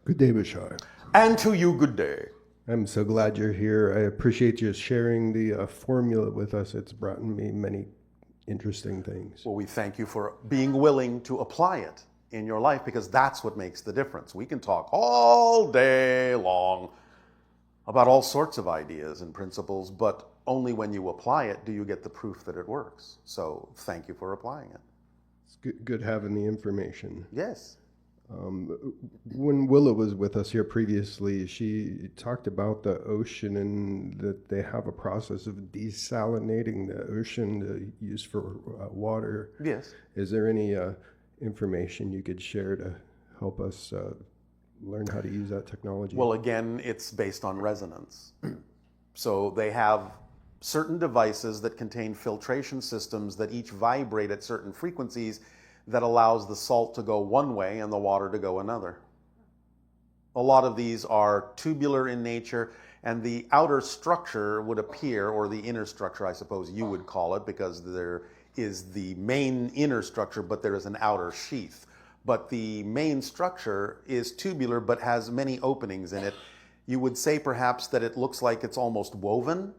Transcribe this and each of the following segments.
Good day, Bashar. And to you, good day. I'm so glad you're here. I appreciate you sharing the formula with us. It's brought me many interesting things. Well, we thank you for being willing to apply it in your life, because that's what makes the difference. We can talk all day long about all sorts of ideas and principles, but only when you apply it do you get the proof that it works. So thank you for applying it. It's good having the information. Yes. When Willa was with us here previously, she talked about the ocean and that they have a process of desalinating the ocean to use for water. Yes. Is there any information you could share to help us learn how to use that technology? Well, again, it's based on resonance. So they have certain devices that contain filtration systems that each vibrate at certain frequencies that allows the salt to go one way and the water to go another. A lot of these are tubular in nature, and the outer structure would appear, or the inner structure, I suppose you would call it, because there is the main inner structure, but there is an outer sheath. But the main structure is tubular, but has many openings in it. You would say perhaps that it looks like it's almost woven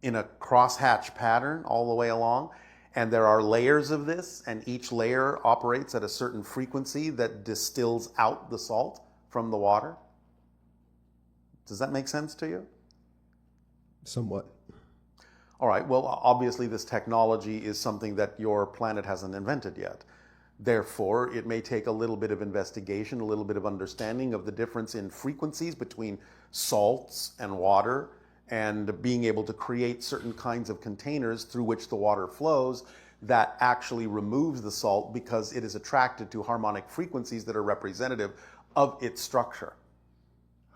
in a crosshatch pattern all the way along. And there are layers of this, and each layer operates at a certain frequency that distills out the salt from the water. Does that make sense to you? Somewhat. All right, well, obviously this technology is something that your planet hasn't invented yet. Therefore, it may take a little bit of investigation, a little bit of understanding of the difference in frequencies between salts and water, and being able to create certain kinds of containers through which the water flows that actually removes the salt, because it is attracted to harmonic frequencies that are representative of its structure.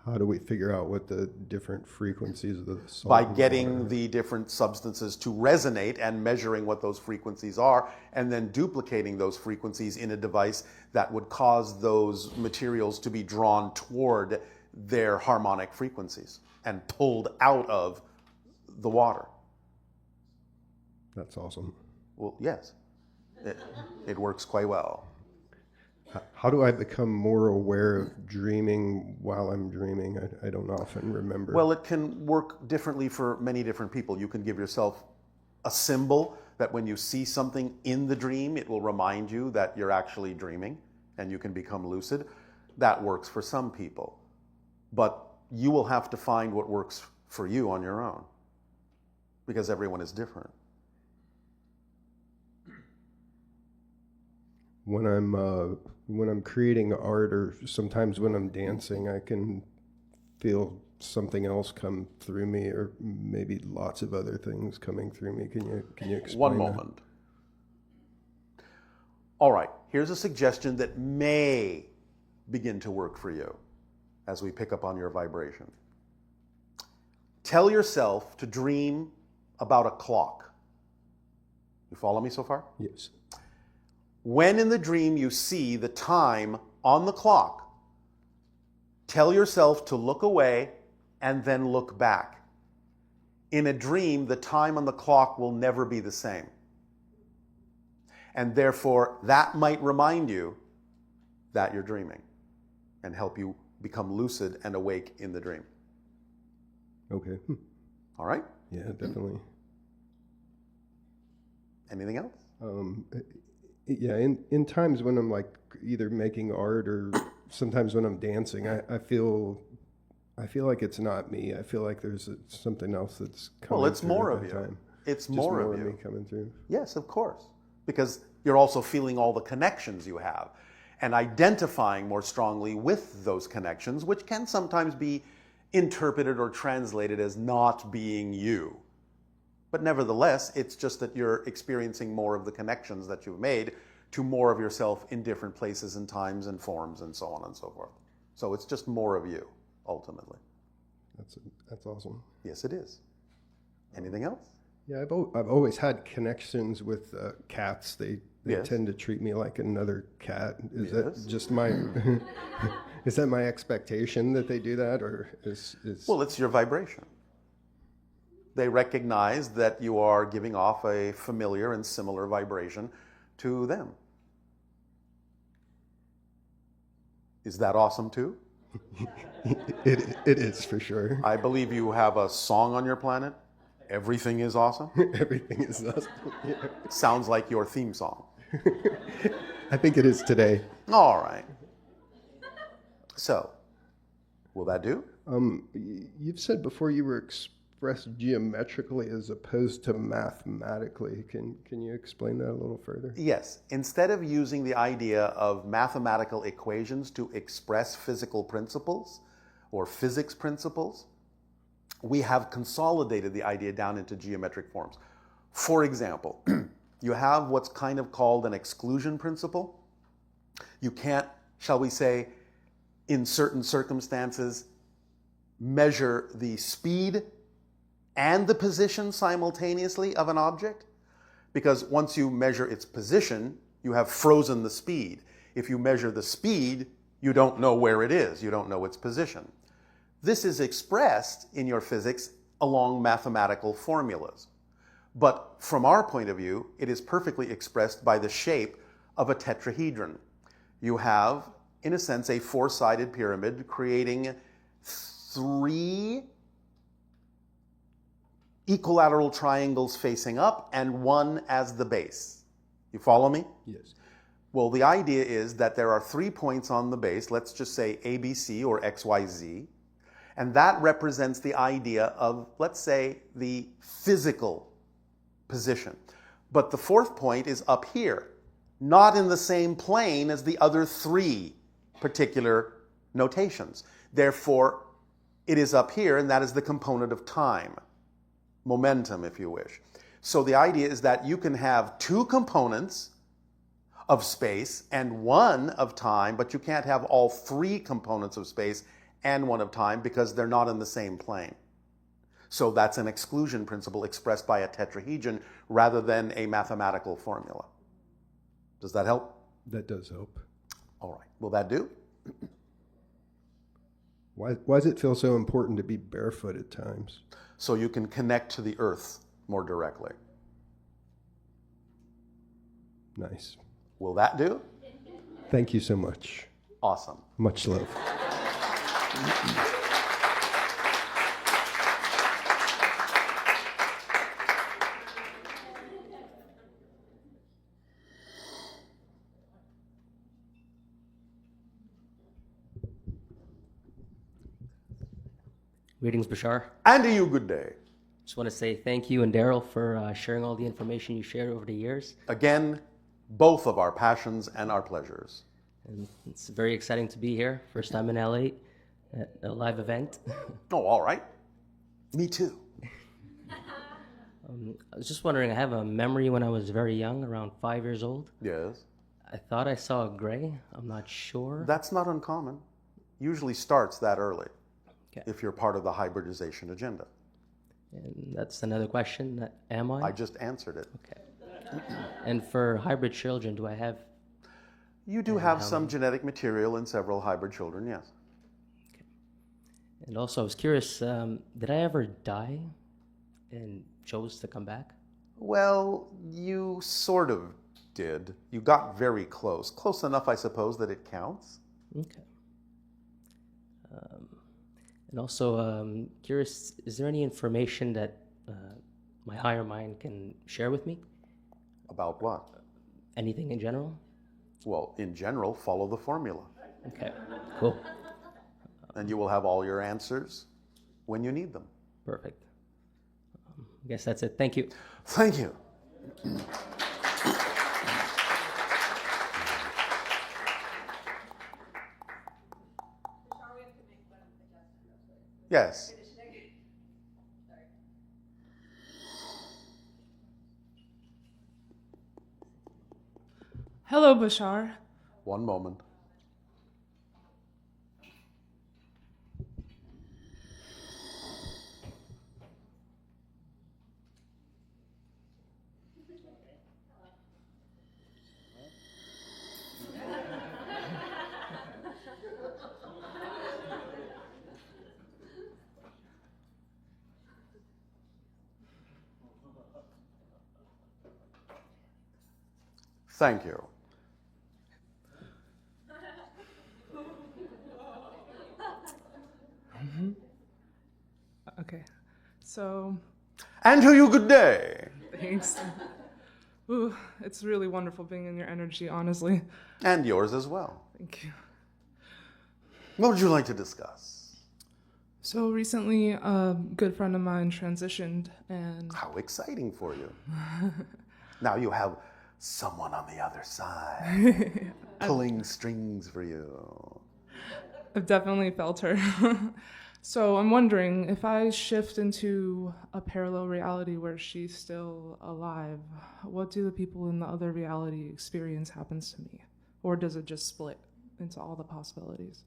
How do we figure out what the different frequencies of the salt? By getting the different substances to resonate and measuring what those frequencies are, and then duplicating those frequencies in a device that would cause those materials to be drawn toward their harmonic frequencies and pulled out of the water. That's awesome. Well, yes, it works quite well. How do I become more aware of dreaming while I'm dreaming? I don't often remember. Well, it can work differently for many different people. You can give yourself a symbol that when you see something in the dream, it will remind you that you're actually dreaming, and you can become lucid. That works for some people. But you will have to find what works for you on your own, because everyone is different. When I'm creating art, or sometimes when I'm dancing, I can feel something else come through me, or maybe lots of other things coming through me. Can you explain One that? moment. All right, here's a suggestion that may begin to work for you as we pick up on your vibration. Tell yourself to dream about a clock. You follow me so far? Yes. When in the dream you see the time on the clock, tell yourself to look away and then look back. In a dream, the time on the clock will never be the same. And therefore, that might remind you that you're dreaming and help you become lucid and awake in the dream. Okay. All right? Yeah, definitely. Anything else? Yeah, in times when I'm like either making art or sometimes when I'm dancing, I feel like it's not me. I feel like there's something else that's coming. Well, it's through more at of that you. time. It's Just more more of of you. me coming through. Yes, of course. Because you're also feeling all the connections you have and identifying more strongly with those connections, which can sometimes be interpreted or translated as not being you. But nevertheless, it's just that you're experiencing more of the connections that you've made to more of yourself in different places and times and forms and so on and so forth. So it's just more of you, ultimately. That's awesome. Yes, it is. Anything else? Yeah, I've always had connections with cats. They Yes. tend to treat me like another cat. Is Yes. that just my is that my expectation that they do that, or is Well, it's your vibration. They recognize that you are giving off a familiar and similar vibration to them. Is that awesome too? It is for sure. I believe you have a song on your planet. Everything is awesome. Everything is awesome. Yeah. Sounds like your theme song. I think it is today. All right. So, will that do? You've said before you were expressed geometrically as opposed to mathematically. Can you explain that a little further? Yes. Instead of using the idea of mathematical equations to express physical principles or physics principles, we have consolidated the idea down into geometric forms. For example, you have what's kind of called an exclusion principle. You can't, shall we say, in certain circumstances, measure the speed and the position simultaneously of an object, because once you measure its position, you have frozen the speed. If you measure the speed, you don't know where it is. You don't know its position. This is expressed in your physics along mathematical formulas. But from our point of view, it is perfectly expressed by the shape of a tetrahedron. You have, in a sense, a four-sided pyramid creating three equilateral triangles facing up and one as the base. You follow me? Yes. Well, the idea is that there are 3 points on the base, let's just say ABC or XYZ, and that represents the idea of, let's say, the physical position. But the 4th point is up here, not in the same plane as the other 3 particular notations. Therefore, it is up here, and that is the component of time, momentum, if you wish. So the idea is that you can have 2 components of space and 1 of time, but you can't have all 3 components of space and 1 of time because they're not in the same plane. So that's an exclusion principle expressed by a tetrahedron rather than a mathematical formula. Does that help? That does help. All right. Will that do? Why does it feel so important to be barefoot at times? So you can connect to the earth more directly. Nice. Will that do? Thank you so much. Awesome. Much love. Greetings, Bashar. And to you, good day. Just want to say thank you and Darryl for sharing all the information you shared over the years. Again, both of our passions and our pleasures. And it's very exciting to be here. First time in LA at a live event. Oh, all right. Me too. I was just wondering, I have a memory when I was very young, around 5 years old. Yes. I thought I saw a gray. I'm not sure. That's not uncommon. Usually starts that early. Okay. If you're part of the hybridization agenda. And that's another question. Am I? I just answered it. Okay. And for hybrid children, do I have? You do have some genetic material in several hybrid children, yes. Okay. And also, I was curious, did I ever die and chose to come back? Well, you sort of did. You got very close. Close enough, I suppose, that it counts. Okay. And also, curious, is there any information that my higher mind can share with me? About what? Anything in general? Well, in general, follow the formula. Okay, cool. And you will have all your answers when you need them. Perfect. I guess that's it. Thank you. Thank you. Yes. Hello, Bashar. One moment. Thank you. Okay. So, And to you, good day. thanks. Ooh, it's really wonderful being in your energy, honestly. And yours as well. Thank you. What would you like to discuss? So recently, a good friend of mine transitioned, and How exciting for you. Now you have someone on the other side pulling strings for you. I've definitely felt her. So I'm wondering, if I shift into a parallel reality where she's still alive, what do the people in the other reality experience happens to me? Or does it just split into all the possibilities?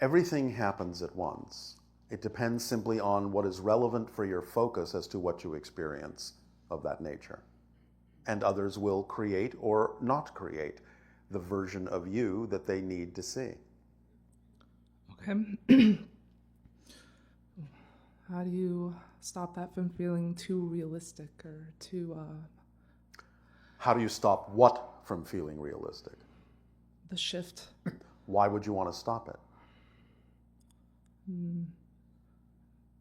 Everything happens at once. It depends simply on what is relevant for your focus as to what you experience of that nature. And others will create or not create the version of you that they need to see. Okay. How do you stop that from feeling too realistic or too, How do you stop what from feeling realistic? the shift? Why would you want to stop it?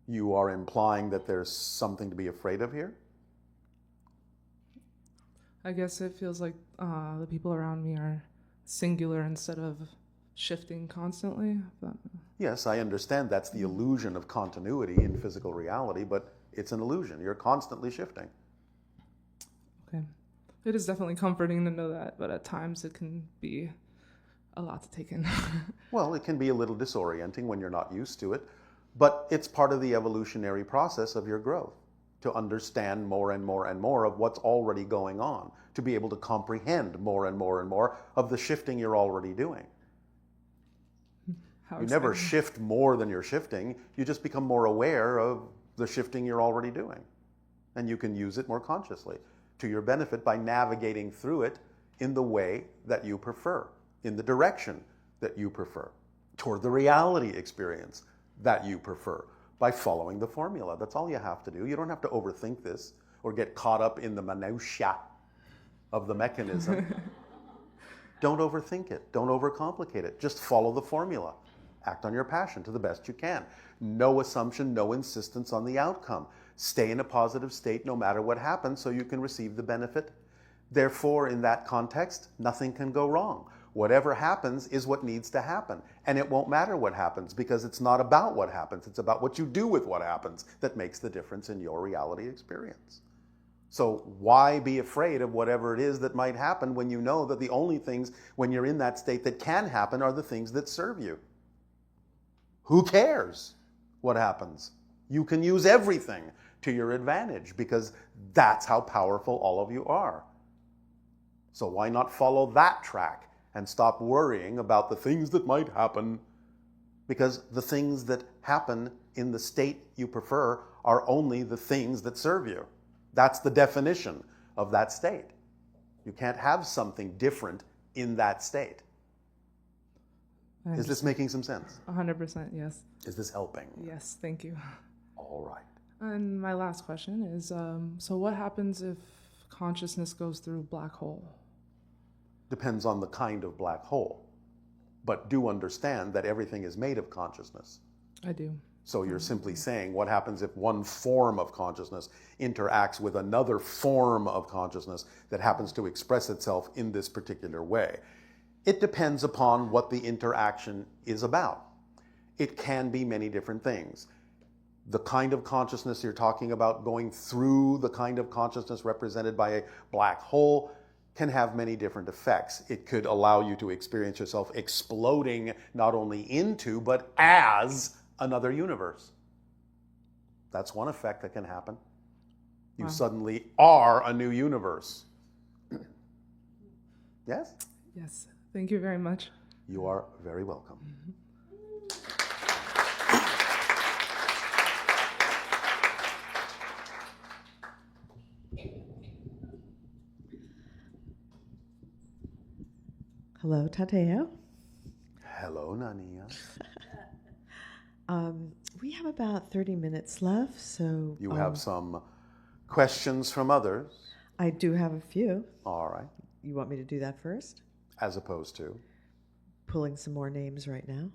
You are implying that there's something to be afraid of here? I guess it feels like the people around me are singular instead of shifting constantly. But Yes, I understand that's the illusion of continuity in physical reality, but it's an illusion. You're constantly shifting. okay. It is definitely comforting to know that, but at times it can be a lot to take in. Well, it can be a little disorienting when you're not used to it, but it's part of the evolutionary process of your growth to understand more and more and more of what's already going on, to be able to comprehend more and more and more of the shifting you're already doing. How You never exciting. shift more than you're shifting. You just become more aware of the shifting you're already doing. And you can use it more consciously to your benefit by navigating through it in the way that you prefer, in the direction that you prefer, toward the reality experience that you prefer, by following the formula. That's all you have to do. You don't have to overthink this or get caught up in the minutiae of the mechanism. Don't overthink it. Don't overcomplicate it. Just follow the formula. Act on your passion to the best you can. No assumption, no insistence on the outcome. Stay in a positive state no matter what happens so you can receive the benefit. Therefore, in that context, nothing can go wrong. Whatever happens is what needs to happen. And it won't matter what happens because it's not about what happens. It's about what you do with what happens that makes the difference in your reality experience. So why be afraid of whatever it is that might happen when you know that the only things when you're in that state that can happen are the things that serve you? Who cares what happens? You can use everything to your advantage because that's how powerful all of you are. So why not follow that track and stop worrying about the things that might happen? Because the things that happen in the state you prefer are only the things that serve you. That's the definition of that state. You can't have something different in that state. Is this making some sense? 100%, yes. Is this helping? Yes, thank you. All right. And my last question is, so what happens if consciousness goes through a black hole? Depends on the kind of black hole. But do understand that everything is made of consciousness. I do. So you're simply saying what happens if one form of consciousness interacts with another form of consciousness that happens to express itself in this particular way. It depends upon what the interaction is about. It can be many different things. The kind of consciousness you're talking about going through the kind of consciousness represented by a black hole can have many different effects. It could allow you to experience yourself exploding not only into, but as another universe. That's one effect that can happen. You Wow. suddenly are a new universe. Yes? Yes, thank you very much. You are very welcome. Hello, Tateo. Hello, Nania. We have about 30 minutes left, so... You have some questions from others? I do have a few. All right. You want me to do that first? As opposed to Pulling some more names right now.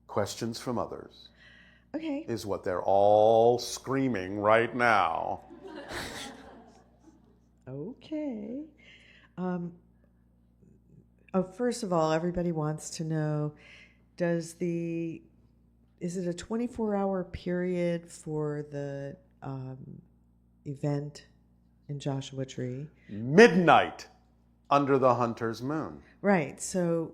questions from others. Okay. is what they're all screaming right now. Okay. First of all, everybody wants to know, is it a 24-hour period for the event in Joshua Tree? Midnight under the hunter's moon. Right. So,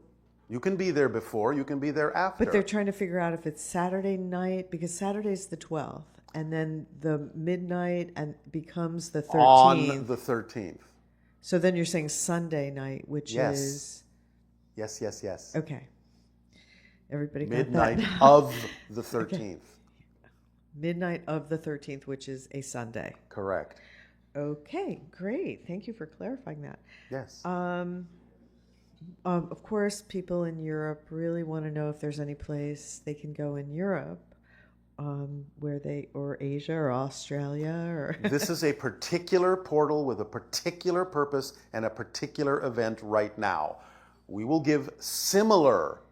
You can be there before, you can be there after. but they're trying to figure out if it's Saturday night, because Saturday's the 12th, and then the midnight and becomes the 13th. On the 13th. So then you're saying Sunday night, which Yes. is... Yes. Okay. Everybody got Midnight that? of the 13th. Midnight of the 13th, which is a Sunday. Correct. Okay, great. Thank you for clarifying that. Yes. Of course, people in Europe really want to know if there's any place they can go in Europe, or Asia or Australia or... This is a particular portal with a particular purpose and a particular event right now. We will give similar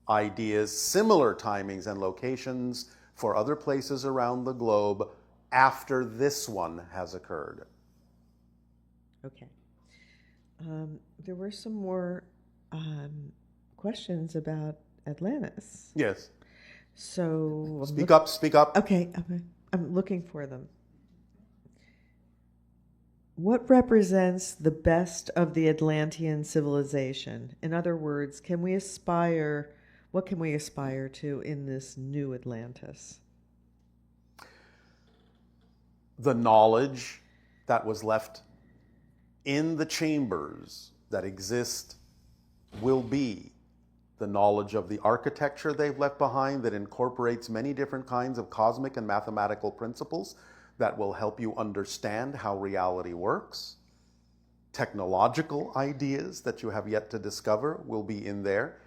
ideas, similar timings and locations for other places around the globe after this one has occurred. Okay. There were some more questions about Atlantis. Yes. So... Speak up. Okay, I'm looking for them. What represents the best of the Atlantean civilization? In other words, what can we aspire to in this new Atlantis? The knowledge that was left in the chambers that exist will be the knowledge of the architecture they've left behind that incorporates many different kinds of cosmic and mathematical principles that will help you understand how reality works. Technological ideas that you have yet to discover will be in there.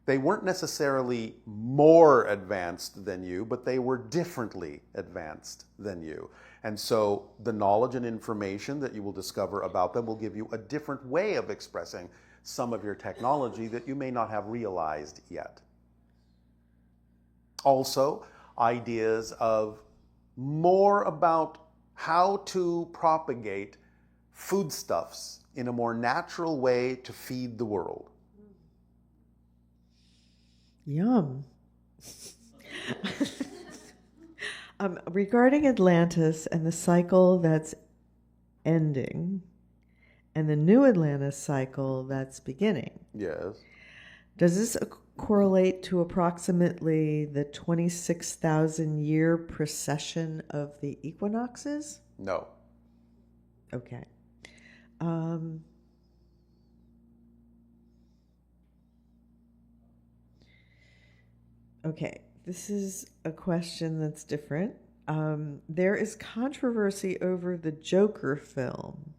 They weren't necessarily more advanced than you, but they were differently advanced than you. And so the knowledge and information that you will discover about them will give you a different way of expressing some of your technology that you may not have realized yet. Also, ideas of more about how to propagate foodstuffs in a more natural way to feed the world. Yum. Regarding Atlantis and the cycle that's ending and the new Atlantis cycle that's beginning. Yes. Does this correlate to approximately the 26,000 year precession of the equinoxes? No. Okay. Okay, this is a question that's different. There is controversy over the Joker film,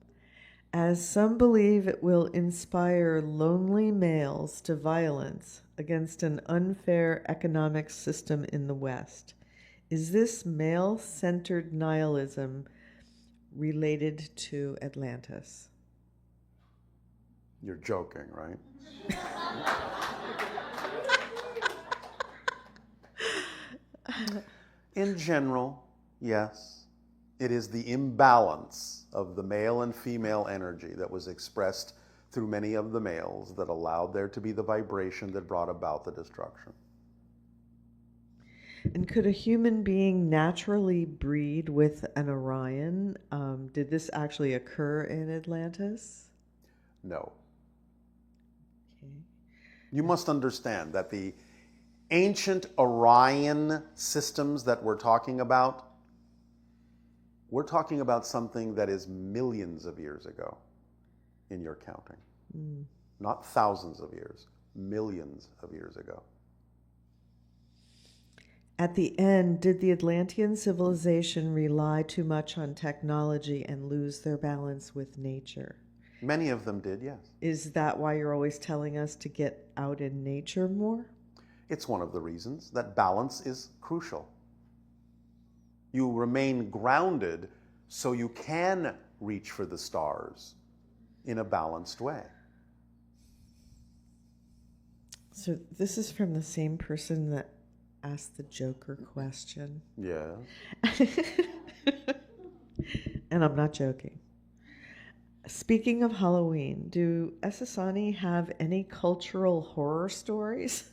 as some believe it will inspire lonely males to violence against an unfair economic system in the West. Is this male-centered nihilism related to Atlantis? You're joking, right? In general, yes. It is the imbalance of the male and female energy that was expressed through many of the males that allowed there to be the vibration that brought about the destruction. And could a human being naturally breed with an Orion? Did this actually occur in Atlantis? No. Okay. You must understand that the ancient Orion systems that we're talking about something that is millions of years ago in your counting. Not thousands of years, millions of years ago. At the end, did the Atlantean civilization rely too much on technology and lose their balance with nature? Many of them did, yes. Is that why you're always telling us to get out in nature more? It's one of the reasons that balance is crucial. You remain grounded so you can reach for the stars in a balanced way. So this is from the same person that ask the Joker question? Yeah. And I'm not joking. Speaking of Halloween, do Essassani have any cultural horror stories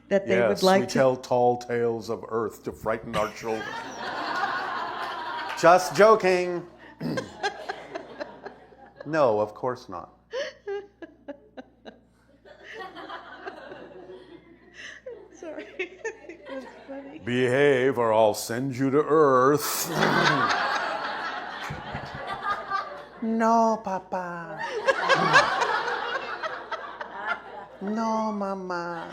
that they would like we to tell tall tales of earth to frighten our children. Just joking. No, of course not. Sorry. That's funny. Behave or I'll send you to earth. No, Papa. No, Mama.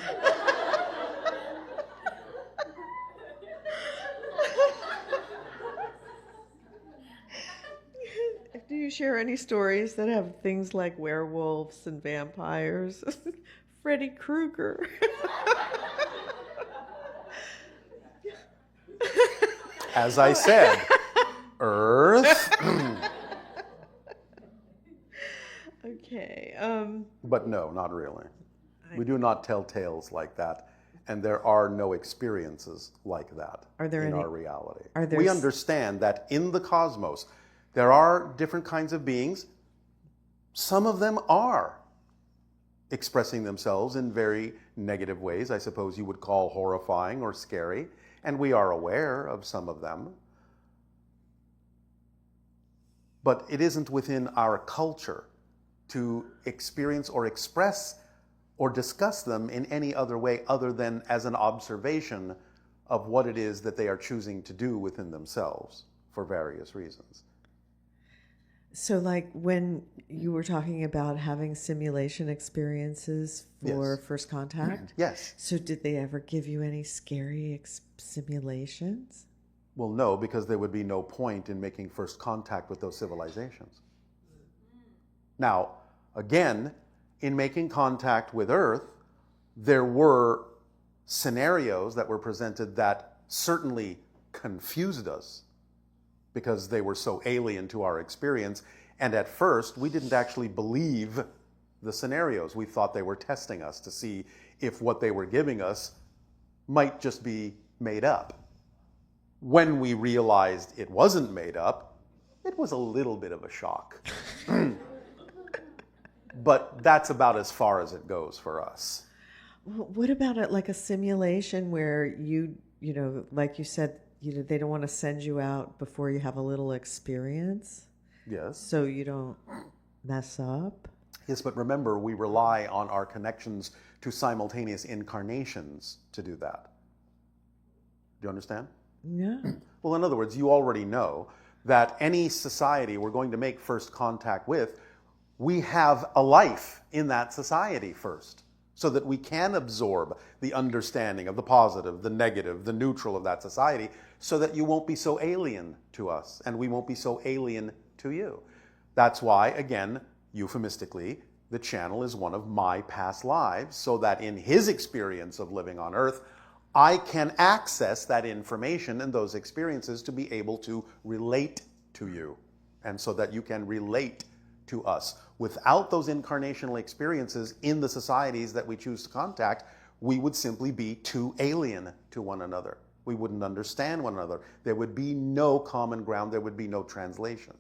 Do you share any stories that have things like werewolves and vampires? Freddy Krueger. As I said, earth. Okay. But no, not really. We do not tell tales like that, and there are no experiences like that in our reality. We understand that in the cosmos, there are different kinds of beings. Some of them are expressing themselves in very negative ways, I suppose you would call horrifying or scary, and we are aware of some of them. But it isn't within our culture to experience or express or discuss them in any other way other than as an observation of what it is that they are choosing to do within themselves for various reasons. So, like when you were talking about having simulation experiences for Yes. First Contact? Yes. So, did they ever give you any scary simulations? Well, no, because there would be no point in making first contact with those civilizations. Now, again, in making contact with Earth, there were scenarios that were presented that certainly confused us because they were so alien to our experience. And at first, we didn't actually believe the scenarios. We thought they were testing us to see if what they were giving us might just be made up. When we realized it wasn't made up, it was a little bit of a shock. But that's about as far as it goes for us. What about it like a simulation where you know, like you said, they don't want to send you out before you have a little experience? Yes. So you don't mess up? Yes, but remember, we rely on our connections to simultaneous incarnations to do that. Do you understand? Yeah. Well, in other words, you already know that any society we're going to make first contact with, we have a life in that society first, so that we can absorb the understanding of the positive, the negative, the neutral of that society, so that you won't be so alien to us, and we won't be so alien to you. That's why, again, euphemistically, the channel is one of my past lives, so that in his experience of living on Earth, I can access that information and those experiences to be able to relate to you, and so that you can relate to us. Without those incarnational experiences in the societies that we choose to contact, we would simply be too alien to one another. We wouldn't understand one another. There would be no common ground. There would be no translation.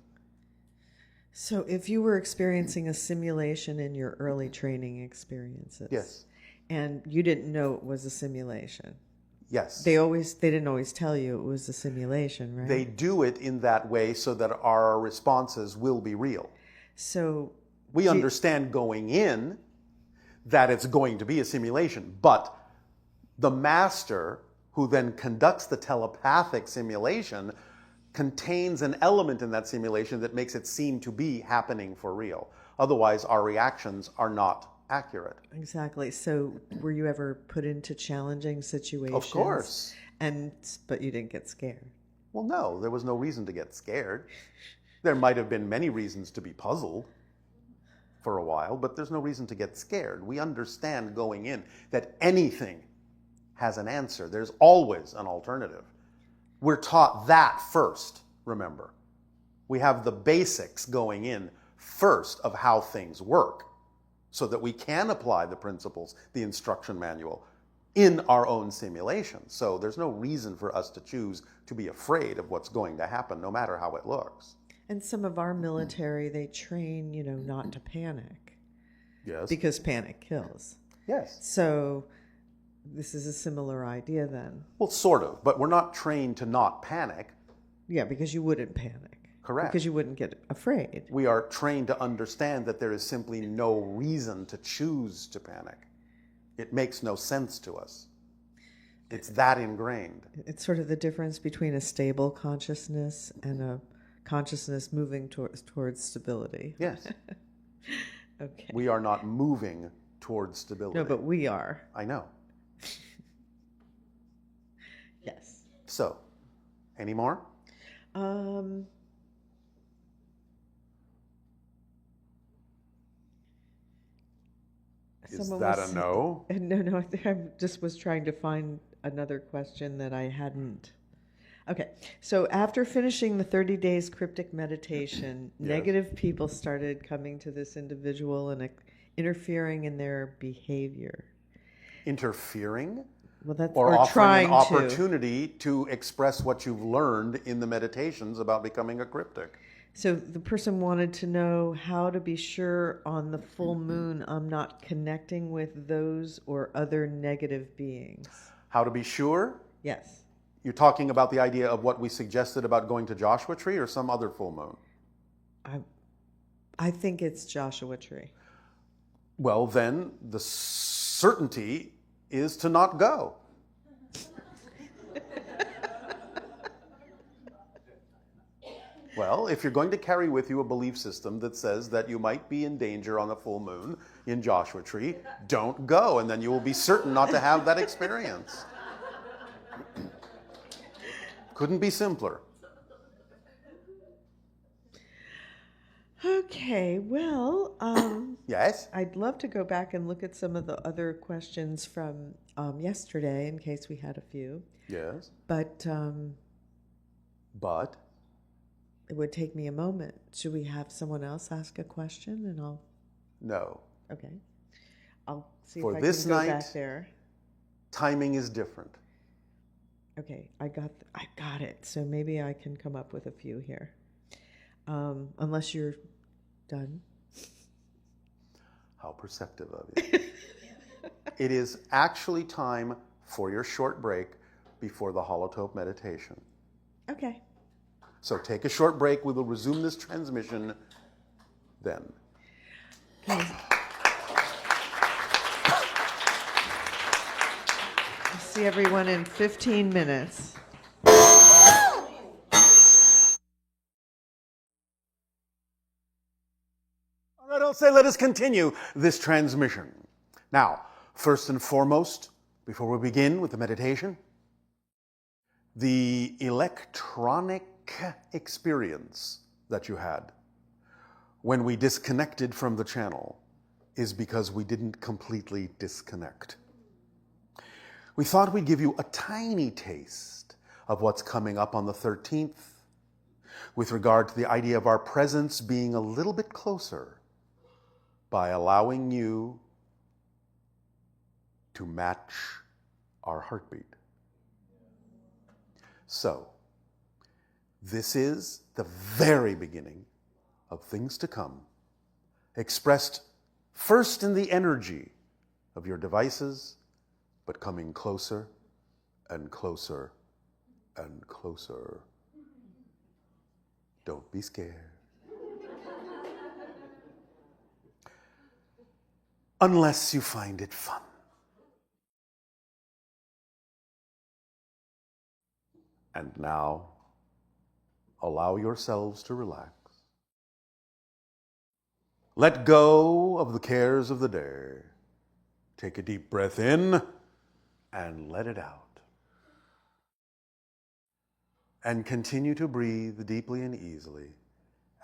So if you were experiencing a simulation in your early training experiences, Yes. and you didn't know it was a simulation, Yes. they didn't always tell you it was a simulation, right? They do it in that way so that our responses will be real. So We understand going in that it's going to be a simulation, but the master who then conducts the telepathic simulation contains an element in that simulation that makes it seem to be happening for real. Otherwise, our reactions are not accurate. Exactly. So were you ever put into challenging situations? Of course. But you didn't get scared. Well, no, there was no reason to get scared. There might have been many reasons to be puzzled for a while, but there's no reason to get scared. We understand going in that anything has an answer. There's always an alternative. We're taught that first, remember. We have the basics going in first of how things work so that we can apply the principles, the instruction manual, in our own simulation. So there's no reason for us to choose to be afraid of what's going to happen, no matter how it looks. And some of our military, they train, not to panic. Yes. Because panic kills. Yes. So this is a similar idea then. Well, sort of, but we're not trained to not panic. Yeah, because you wouldn't panic. Correct. Because you wouldn't get afraid. We are trained to understand that there is simply no reason to choose to panic. It makes no sense to us. It's that ingrained. It's sort of the difference between a stable consciousness and a consciousness moving towards stability. Yes. Okay. We are not moving towards stability. No, but we are. I know. Yes. So, any more? Is that a no? No, I just was trying to find another question that I hadn't. Okay, so after finishing the 30 days cryptic meditation, Yes. negative people started coming to this individual and interfering in their behavior. Interfering? Well, that's Or offering trying an opportunity to express what you've learned in the meditations about becoming a cryptic. So the person wanted to know how to be sure on the full moon I'm not connecting with those or other negative beings. How to be sure? Yes. You're talking about the idea of what we suggested about going to Joshua Tree or some other full moon? I think it's Joshua Tree. Well, then the certainty is to not go. Well, if you're going to carry with you a belief system that says that you might be in danger on a full moon in Joshua Tree, don't go, and then you will be certain not to have that experience. Couldn't be simpler. Okay, well, Yes? I'd love to go back and look at some of the other questions from yesterday in case we had a few. Yes. But But it would take me a moment. Should we have someone else ask a question and I'll... no. Okay. I'll see For if I this can go night- back there. Timing is different. Okay, I got it. So maybe I can come up with a few here. Unless you're done. How perceptive of you. It is actually time for your short break before the holotope meditation. Okay. So take a short break. We will resume this transmission then. Okay. I'll see everyone in 15 minutes. All right, I'll say let us continue this transmission. Now, first and foremost, before we begin with the meditation, the electronic experience that you had when we disconnected from the channel is because we didn't completely disconnect. We thought we'd give you a tiny taste of what's coming up on the 13th with regard to the idea of our presence being a little bit closer by allowing you to match our heartbeat. So, this is the very beginning of things to come, expressed first in the energy of your devices, but coming closer and closer and closer. Don't be scared. Unless you find it fun. And now, allow yourselves to relax. Let go of the cares of the day. Take a deep breath in and let it out. And continue to breathe deeply and easily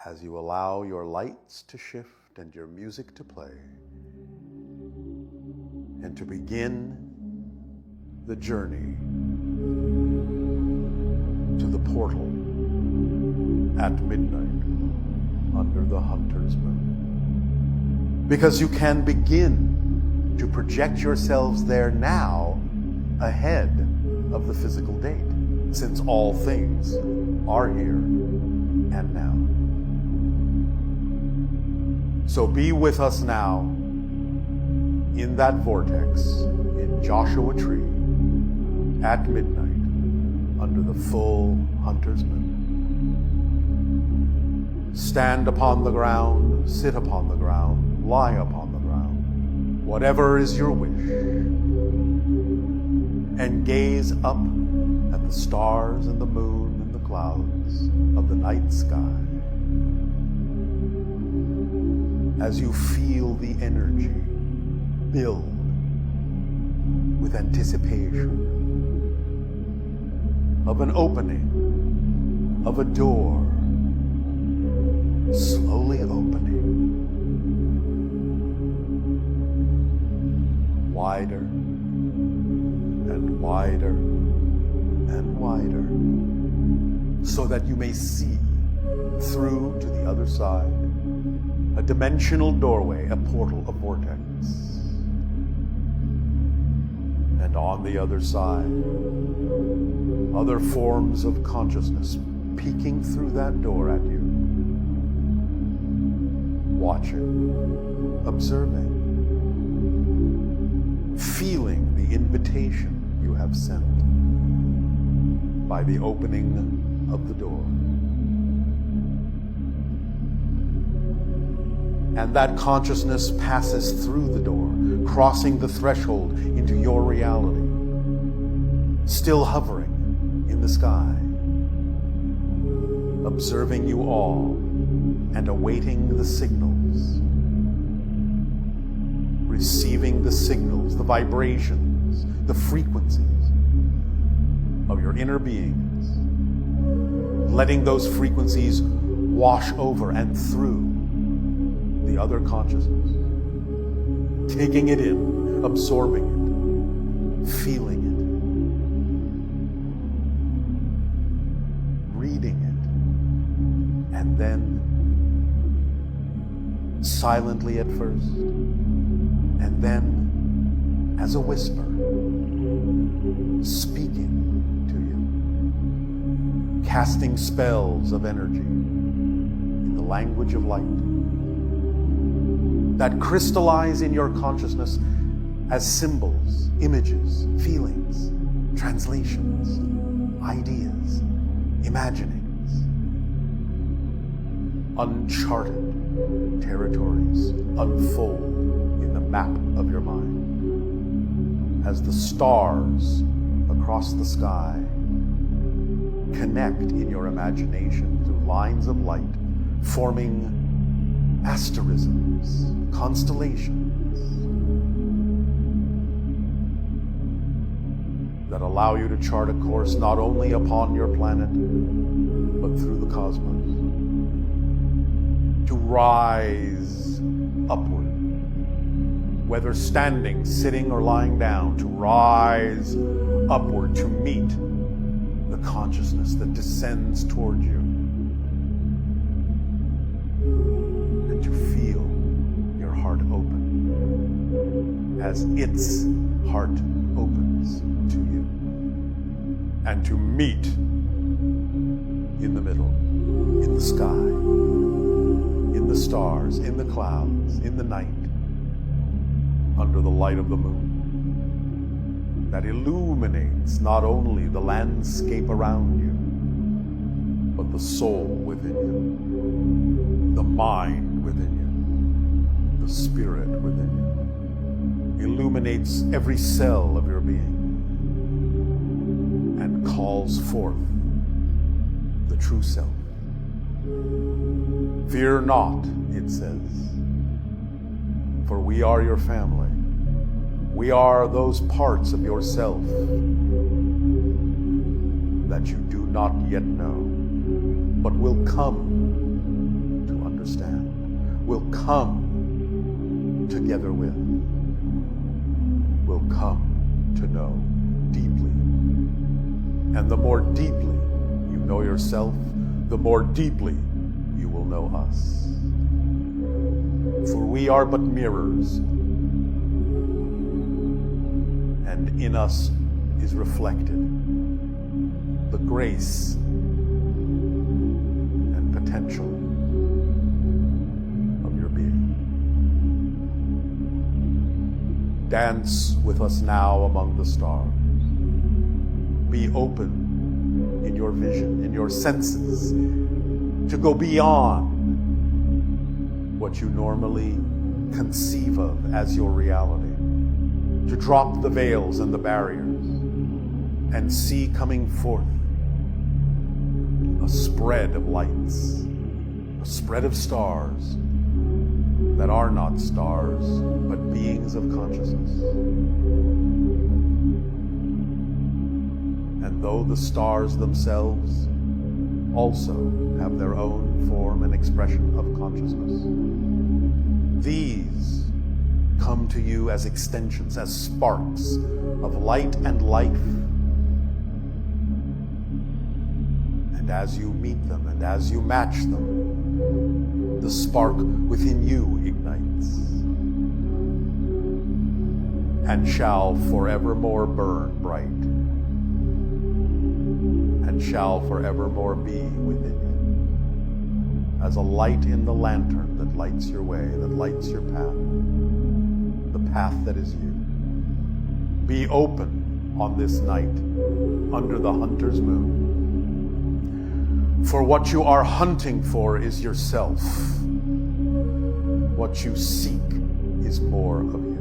as you allow your lights to shift and your music to play. And to begin the journey to the portal at midnight under the hunter's moon. Because you can begin to project yourselves there now ahead of the physical date, since all things are here and now. So be with us now in that vortex in Joshua Tree at midnight under the full hunter's moon. Stand upon the ground, sit upon the ground, lie upon the ground, whatever is your wish, and gaze up at the stars and the moon and the clouds of the night sky. As you feel the energy build with anticipation of an opening, of a door, slowly opening, wider and wider and wider, so that you may see through to the other side, a dimensional doorway, a portal, a vortex. And on the other side, other forms of consciousness peeking through that door at you, watching, observing, feeling the invitation you have sent by the opening of the door. And that consciousness passes through the door, crossing the threshold into your reality, still hovering in the sky, observing you all and awaiting the signals, receiving the signals, the vibrations, the frequencies of your inner beings, letting those frequencies wash over and through the other consciousness, taking it in, absorbing it, feeling it, reading it, and then silently at first, and then as a whisper, speaking to you, casting spells of energy in the language of light that crystallize in your consciousness as symbols, images, feelings, translations, ideas, imaginings. Uncharted territories unfold in the map of your mind as the stars across the sky connect in your imagination through lines of light, forming asterisms, constellations that allow you to chart a course not only upon your planet, but through the cosmos, to rise upward, whether standing, sitting, or lying down, to rise upward to meet the consciousness that descends toward you, and to feel your heart open as its heart opens to you, and to meet in the middle, in the sky, in the stars, in the clouds, in the night, under the light of the moon that illuminates not only the landscape around you, but the soul within you, the mind within you, the spirit within you, illuminates every cell of your being and calls forth the true self. Fear not, it says, for we are your family. We are those parts of yourself that you do not yet know, but will come to understand, will come together with, will come to know deeply. And the more deeply you know yourself, the more deeply you will know us. For we are but mirrors, and in us is reflected. The grace and potential of your being. Dance with us now among the stars. Be open in your vision, in your senses, to go beyond what you normally conceive of as your reality, to drop the veils and the barriers and see coming forth a spread of lights, a spread of stars that are not stars, but beings of consciousness. And though the stars themselves also have their own form and expression of consciousness, these come to you as extensions, as sparks of light and life. And as you meet them and as you match them, the spark within you ignites and shall forevermore burn bright and shall forevermore be within you as a light in the lantern that lights your way, that lights your path, the path that is you. Be open on this night under the hunter's moon. For what you are hunting for is yourself. What you seek is more of you.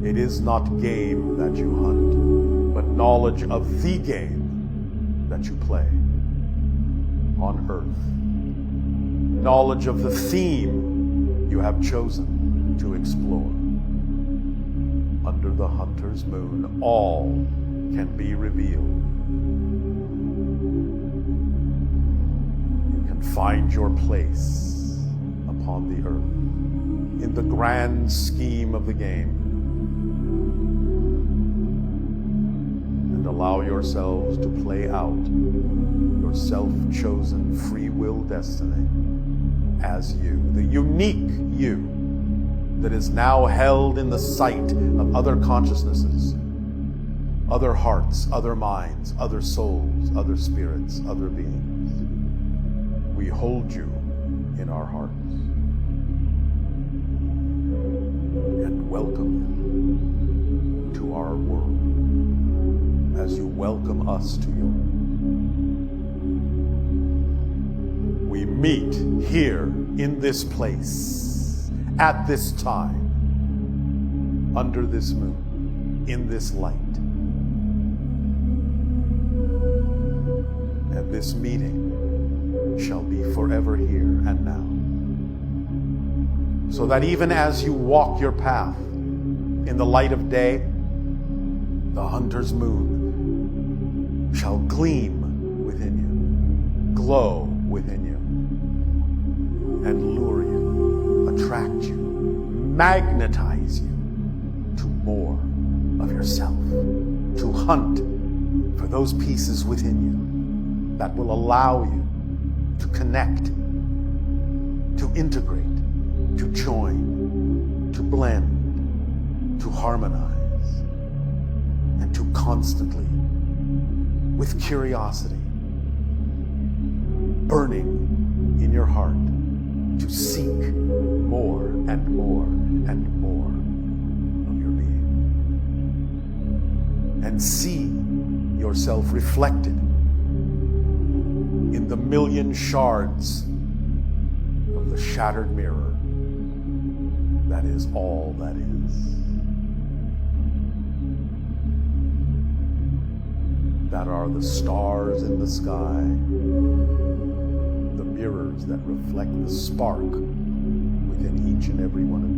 It is not game that you hunt, but knowledge of the game that you play on earth. Knowledge of the theme you have chosen to explore. Under the hunter's moon, all can be revealed. You can find your place upon the earth in the grand scheme of the game, and allow yourselves to play out your self-chosen free will destiny as you, the unique you that is now held in the sight of other consciousnesses, other hearts, other minds, other souls, other spirits, other beings. We hold you in our hearts and welcome you to our world as you welcome us to yours. We meet here in this place, at this time, under this moon, in this light. And this meeting shall be forever here and now. So that even as you walk your path in the light of day, the hunter's moon shall gleam within you, glow within you, and lure you, attract you, magnetize you to more of yourself, to hunt for those pieces within you that will allow you to connect, to integrate, to join, to blend, to harmonize, and to constantly, with curiosity, burning in your heart, to seek more and more and more of your being. And see yourself reflected in the million shards of the shattered mirror that is all that is. That are the stars in the sky, the mirrors that reflect the spark within each and every one of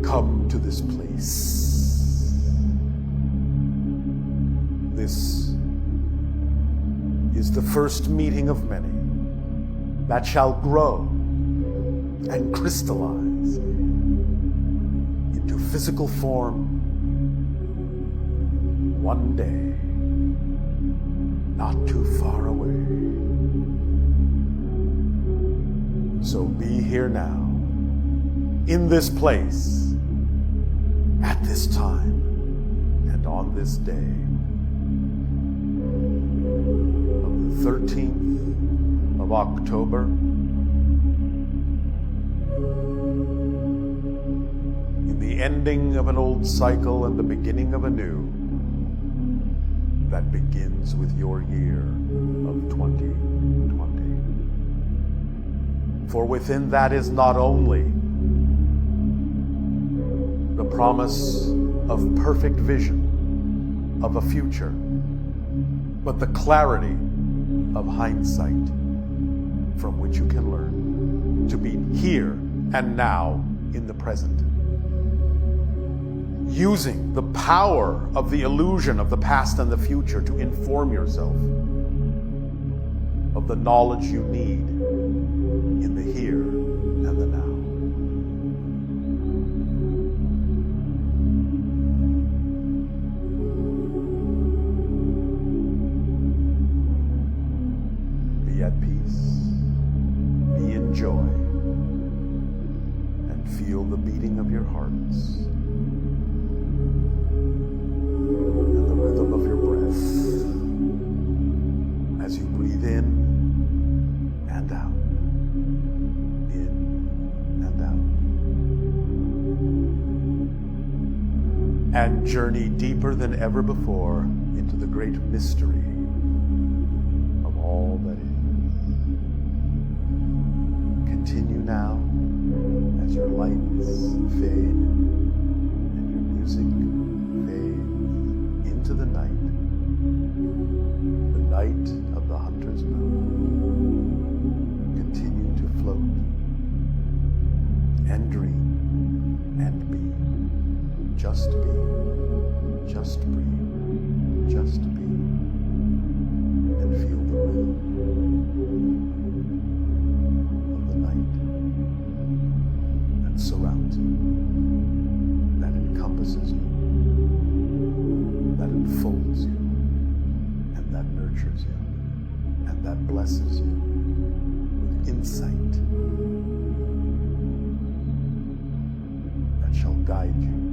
you. Come to this place. This is the first meeting of many that shall grow and crystallize into physical form one day, not too far away. So be here now in this place, at this time, and on this day of the 13th of October, in the ending of an old cycle and the beginning of a new, that begins with your year of 2020. For within that is not only the promise of perfect vision of a future, but the clarity of hindsight from which you can learn to be here and now in the present. Using the power of the illusion of the past and the future to inform yourself of the knowledge you need in the here and the now. Be at peace, be in joy, and feel the beating of your hearts and the rhythm of your breath as you breathe in and out, in and out, and journey deeper than ever before into the great mystery of all that is. Continue now as your lights fade and your music fades into the night of the hunter's moon. Continue to float and dream and be. Just be, just breathe, just be, and feel the rhythm of the night that surrounds you, that encompasses you, that enfolds you, and that nurtures you, and that blesses you with insight that shall guide you